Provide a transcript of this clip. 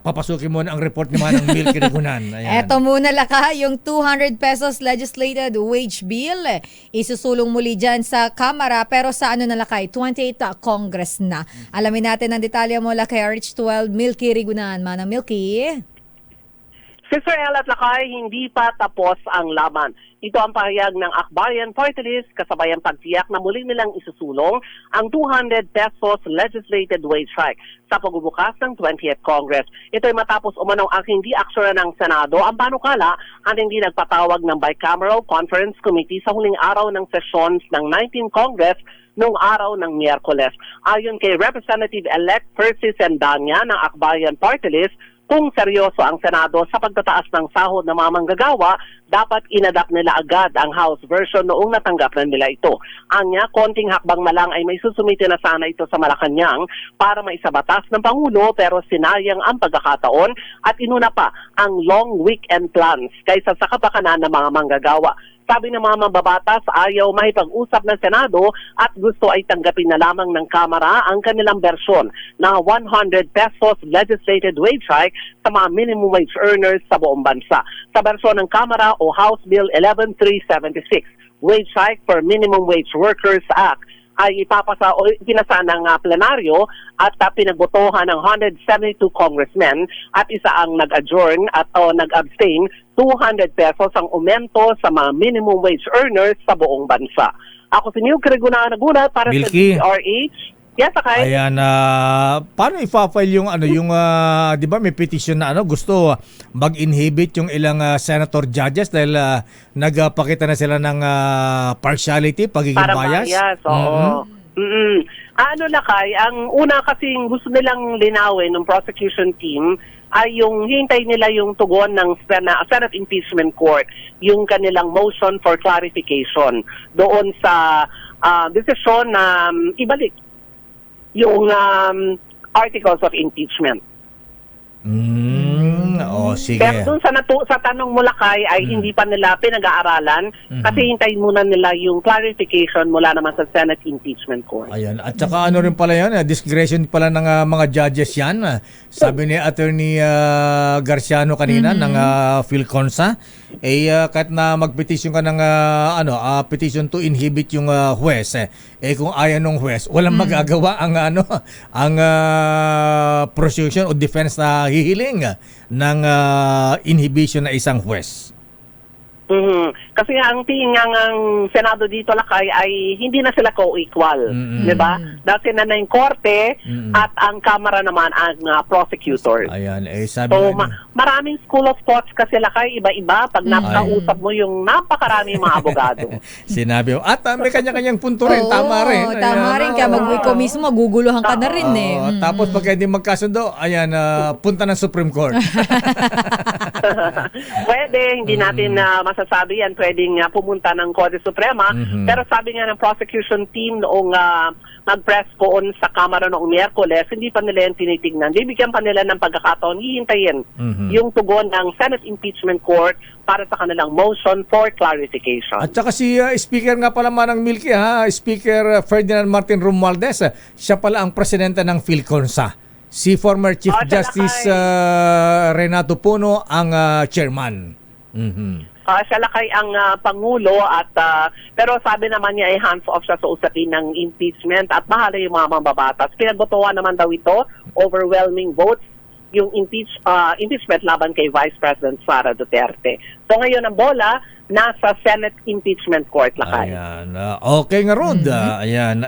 papasukin mo na ang report ni Manang Milky Rigunan. Ayan. Eto muna laka, yung 200 pesos legislated wage bill. Isusulong muli dyan sa Kamara pero sa ano na lakay, 28th Congress na. Alamin natin ang detalye mo kay RH12 Milky Rigunan. Manang Milky. Sister El at Lakay, hindi pa tapos ang laban. Ito ang pahayag ng Akbayan Party List kasabay ang pagtiyak na muli nilang isusulong ang 200 pesos legislated wage hike sa pagbubukas ng 20th Congress. Ito ay matapos umanong ang hindi aksyonan ng Senado ang panukala at hindi nagpatawag ng Bicameral Conference Committee sa huling araw ng sessions ng 19th Congress noong araw ng Miyerkules. Ayon kay Representative-elect Percy Sendanya ng Akbayan Party List, kung seryoso ang Senado sa pagtataas ng sahod ng mga manggagawa, dapat inadapt nila agad ang House version noong natanggap na nila ito. Anya, konting hakbang na lang ay may susumite na sana ito sa Malacanang para maisabatas ng Pangulo pero sinayang ang pagkakataon at inuna pa ang long weekend plans kaysa sa kapakanan ng mga manggagawa. Sabi ng mga mambabatas, ayaw mahipag-usap ng Senado at gusto ay tanggapin na lamang ng Kamara ang kanilang bersyon na 100 pesos legislated wage hike sa mga minimum wage earners sa buong bansa. Sa bersyon ng Kamara o House Bill 11376, Wage Hike for Minimum Wage Workers Act, ay ipapasa o pinasa ng plenaryo at pinagbotohan ng 172 congressmen at isa ang nag-adjourn at nag-abstain. 200 pesos ang aumento sa mga minimum wage earners sa buong bansa. Ako si Milky Rigunan nagulat para Milky. sa DRH. Yes, okay. Ayan, paano ifa-file yung di ba may petition na gusto mag-inhibit yung ilang senator judges dahil nagpakita na sila ng partiality, pagiging Para bias? bias, oo. Ano Lakay, ang una kasing gusto nilang linawin ng prosecution team ay yung hintay nila yung tugon ng Senate Impeachment Court, yung kanilang motion for clarification doon sa desisyon na ibalik yung articles of impeachment. Sige. Pero dun sa tanong mo Lakay ay hindi pa nila pinag-aaralan kasi hintayin muna nila yung clarification mula naman sa Senate Impeachment Court. Ayan. At saka ano rin pala yan, discretion pala ng mga judges yan. Sabi ni Attorney Garciano kanina ng PhilConsa, kahit na mag-petition ka ng petition to inhibit yung huwes, kung ayaw ng huwes, walang magagawa ang prosecution o defense na hihiling ng inhibition na isang huwes. Kasi ang tingin nga ng Senado dito Lakay ay hindi na sila co-equal, di ba? Dahil sila na yung korte at ang Kamara naman ang prosecutors. Ayan, sabi So maraming school of thoughts kasi Lakay, iba-iba pag napakausap mo yung napakarami mga abogado. Sinabi mo. At may kanya-kanyang punto rin, tama rin. Tama rin, kaya mag-wiko mismo, maguguluhan ka na rin Tapos pagka hindi magkasundo, ayan, punta ng Supreme Court. Pwede, hindi natin masasabi yan, pwedeng pumunta ng Korte Suprema. Pero sabi nga ng prosecution team noong mag-press koon sa Kamara noong Miyerkules, hindi pa nila yan tinitignan. Bibigyan pa nila ng pagkakataon, hihintayin yung tugon ng Senate Impeachment Court para sa kanilang motion for clarification. At saka si Speaker nga pala Manang Milky, Speaker Ferdinand Martin Romualdez, siya pala ang presidente ng PhilConsa. Si former Chief Justice Renato Puno ang chairman. Siya Lakay ang Pangulo at pero sabi naman niya ay hands-off siya sa usapin ng impeachment at bahala yung mga mambabatas. Pinagbotohan naman daw ito, overwhelming votes, yung impeachment laban kay Vice President Sara Duterte. So ngayon ang bola nasa Senate Impeachment Court Lakay. Ayan. Okay nga Rod. Ayan.